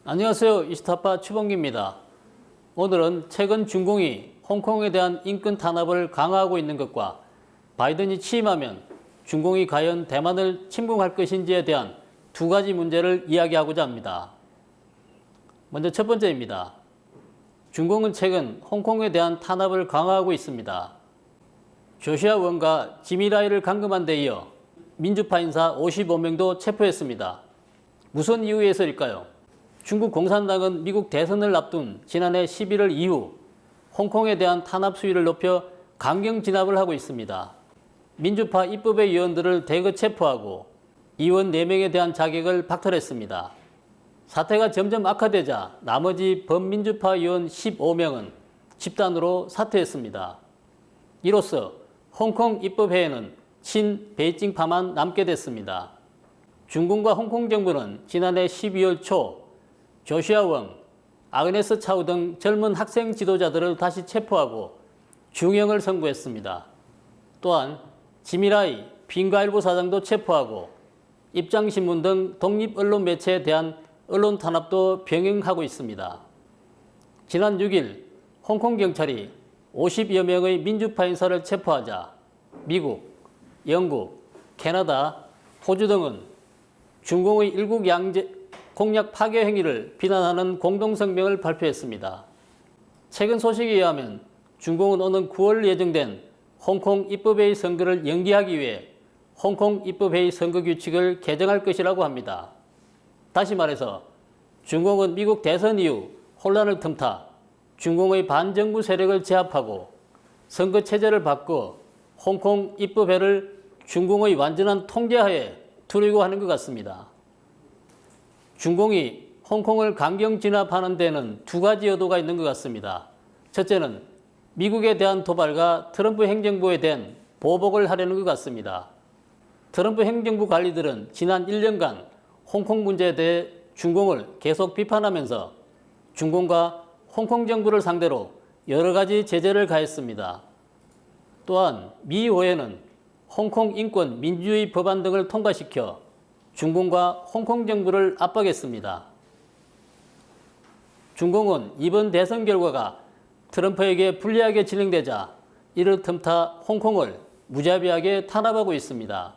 안녕하세요. 이스타파 추봉기입니다. 오늘은 최근 중공이 홍콩에 대한 인권 탄압을 강화하고 있는 것과 바이든이 취임하면 중공이 과연 대만을 침공할 것인지에 대한 두 가지 문제를 이야기하고자 합니다. 먼저 첫 번째입니다. 중공은 최근 홍콩에 대한 탄압을 강화하고 있습니다. 조시아 원과 지미라이를 감금한 데 이어 민주파 인사 55명도 체포했습니다. 무슨 이유에서일까요? 중국 공산당은 미국 대선을 앞둔 지난해 11월 이후 홍콩에 대한 탄압 수위를 높여 강경 진압을 하고 있습니다. 민주파 입법의 의원들을 대거 체포하고 의원 4명에 대한 자격을 박탈했습니다. 사태가 점점 악화되자 나머지 범민주파 의원 15명은 집단으로 사퇴했습니다. 이로써 홍콩 입법회에는 친 베이징파만 남게 됐습니다. 중국과 홍콩 정부는 지난해 12월 초 조시아 웡, 아그네스 차우 등 젊은 학생 지도자들을 다시 체포하고 중형을 선고했습니다. 또한 지미라이 빙가일보 사장도 체포하고 입장신문 등 독립언론 매체에 대한 언론 탄압도 병행하고 있습니다. 지난 6일 홍콩 경찰이 50여 명의 민주파 인사를 체포하자 미국, 영국, 캐나다, 호주 등은 중공의 일국 양제 공약 파괴 행위를 비난하는 공동성명을 발표했습니다. 최근 소식에 의하면 중공은 오는 9월 예정된 홍콩 입법회의 선거를 연기하기 위해 홍콩 입법회의 선거 규칙을 개정할 것이라고 합니다. 다시 말해서 중공은 미국 대선 이후 혼란을 틈타 중공의 반정부 세력을 제압하고 선거 체제를 바꿔 홍콩 입법회를 중공의 완전한 통제하에 두려고 하는 것 같습니다. 중공이 홍콩을 강경 진압하는 데는 두 가지 의도가 있는 것 같습니다. 첫째는 미국에 대한 도발과 트럼프 행정부에 대한 보복을 하려는 것 같습니다. 트럼프 행정부 관리들은 지난 1년간 홍콩 문제에 대해 중공을 계속 비판하면서 중공과 홍콩 정부를 상대로 여러 가지 제재를 가했습니다. 또한 미 의회는 홍콩 인권 민주주의 법안 등을 통과시켜 중공과 홍콩 정부를 압박했습니다. 중공은 이번 대선 결과가 트럼프에게 불리하게 진행되자 이를 틈타 홍콩을 무자비하게 탄압하고 있습니다.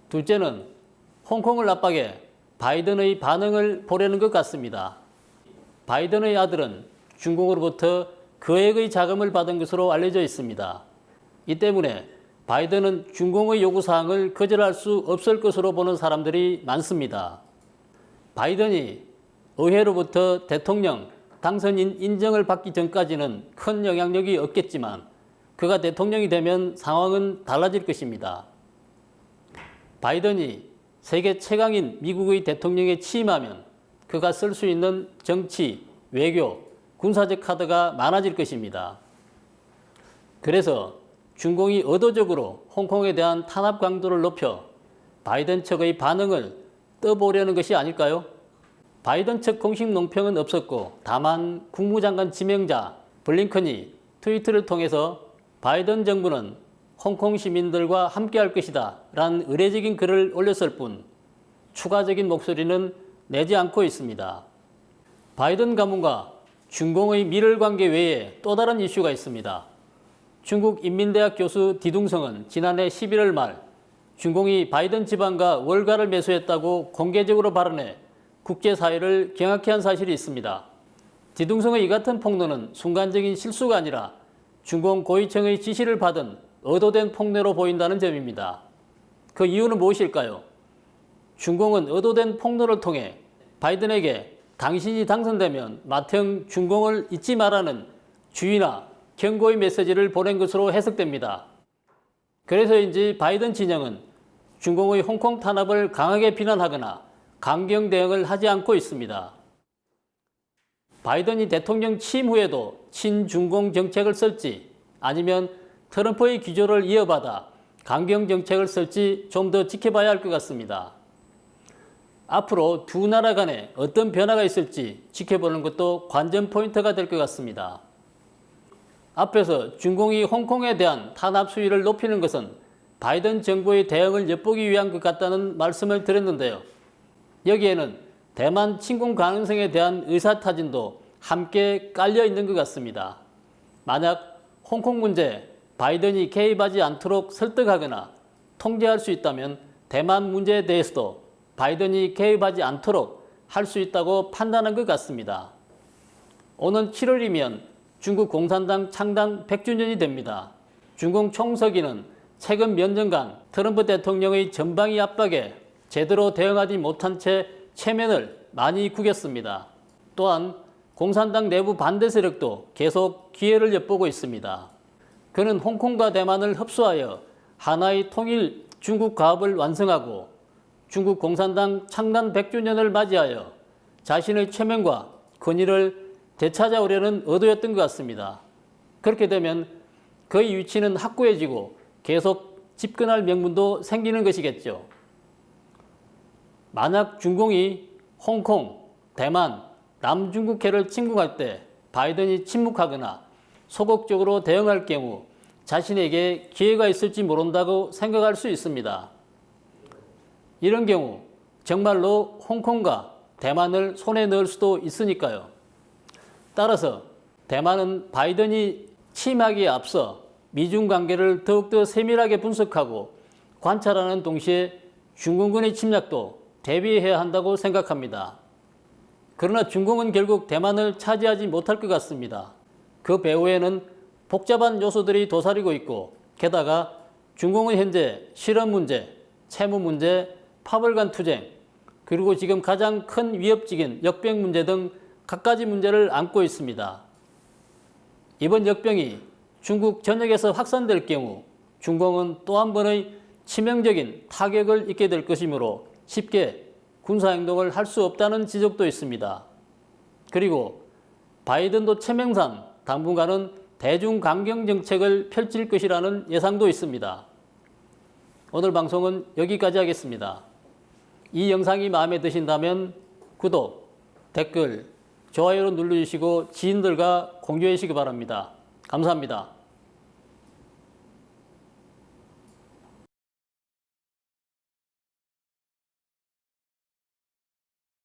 둘째는 홍콩을 압박해 바이든의 반응을 보려는 것 같습니다. 바이든의 아들은 중공으로부터 거액의 자금을 받은 것으로 알려져 있습니다. 이 때문에 바이든은 중공의 요구사항을 거절할 수 없을 것으로 보는 사람들이 많습니다. 바이든이 의회로부터 대통령, 당선인 인정을 받기 전까지는 큰 영향력이 없겠지만 그가 대통령이 되면 상황은 달라질 것입니다. 바이든이 세계 최강인 미국의 대통령에 취임하면 그가 쓸 수 있는 정치, 외교, 군사적 카드가 많아질 것입니다. 그래서 중공이 의도적으로 홍콩에 대한 탄압 강도를 높여 바이든 측의 반응을 떠보려는 것이 아닐까요? 바이든 측 공식 논평은 없었고 다만 국무장관 지명자 블링컨이 트위터를 통해서 바이든 정부는 홍콩 시민들과 함께할 것이다 라는 의례적인 글을 올렸을 뿐 추가적인 목소리는 내지 않고 있습니다. 바이든 가문과 중공의 밀월 관계 외에 또 다른 이슈가 있습니다. 중국 인민대학 교수 디둥성은 지난해 11월 말 중공이 바이든 집안과 월가를 매수했다고 공개적으로 발언해 국제사회를 경악해 한 사실이 있습니다. 디둥성의 이 같은 폭로는 순간적인 실수가 아니라 중공 고위층의 지시를 받은 의도된 폭로로 보인다는 점입니다. 그 이유는 무엇일까요? 중공은 의도된 폭로를 통해 바이든에게 당신이 당선되면 맏형 중공을 잊지 말라는 주의나 경고의 메시지를 보낸 것으로 해석됩니다. 그래서인지 바이든 진영은 중공의 홍콩 탄압을 강하게 비난하거나 강경 대응을 하지 않고 있습니다. 바이든이 대통령 취임 후에도 친중공 정책을 쓸지 아니면 트럼프의 기조를 이어받아 강경 정책을 쓸지 좀 더 지켜봐야 할 것 같습니다. 앞으로 두 나라 간에 어떤 변화가 있을지 지켜보는 것도 관전 포인트가 될 것 같습니다. 앞에서 중공이 홍콩에 대한 탄압 수위를 높이는 것은 바이든 정부의 대응을 엿보기 위한 것 같다는 말씀을 드렸는데요. 여기에는 대만 침공 가능성에 대한 의사타진도 함께 깔려 있는 것 같습니다. 만약 홍콩 문제 바이든이 개입하지 않도록 설득하거나 통제할 수 있다면 대만 문제에 대해서도 바이든이 개입하지 않도록 할 수 있다고 판단한 것 같습니다. 오는 7월이면 중국 공산당 창당 100주년이 됩니다. 중국 총서기는 최근 몇 년간 트럼프 대통령의 전방위 압박에 제대로 대응하지 못한 채 체면을 많이 구겼습니다. 또한 공산당 내부 반대 세력도 계속 기회를 엿보고 있습니다. 그는 홍콩과 대만을 흡수하여 하나의 통일 중국 가업을 완성하고 중국 공산당 창단 100주년을 맞이하여 자신의 체면과 권위를 되찾아오려는 의도였던 것 같습니다. 그렇게 되면 그의 위치는 확고해지고 계속 집권할 명분도 생기는 것이겠죠. 만약 중공이 홍콩, 대만, 남중국해를 침공할 때 바이든이 침묵하거나 소극적으로 대응할 경우 자신에게 기회가 있을지 모른다고 생각할 수 있습니다. 이런 경우 정말로 홍콩과 대만을 손에 넣을 수도 있으니까요. 따라서 대만은 바이든이 취임하기에 앞서 미중 관계를 더욱더 세밀하게 분석하고 관찰하는 동시에 중공군의 침략도 대비해야 한다고 생각합니다. 그러나 중공은 결국 대만을 차지하지 못할 것 같습니다. 그 배후에는 복잡한 요소들이 도사리고 있고 게다가 중공은 현재 실업 문제, 채무 문제, 파벌간 투쟁, 그리고 지금 가장 큰 위협적인 역병 문제 등 갖가지 문제를 안고 있습니다. 이번 역병이 중국 전역에서 확산될 경우 중공은 또 한 번의 치명적인 타격을 입게 될 것이므로 쉽게 군사행동을 할 수 없다는 지적도 있습니다. 그리고 바이든도 체명상 당분간은 대중강경정책을 펼칠 것이라는 예상도 있습니다. 오늘 방송은 여기까지 하겠습니다. 이 영상이 마음에 드신다면 구독, 댓글, 좋아요를 눌러주시고 지인들과 공유해 주시기 바랍니다. 감사합니다.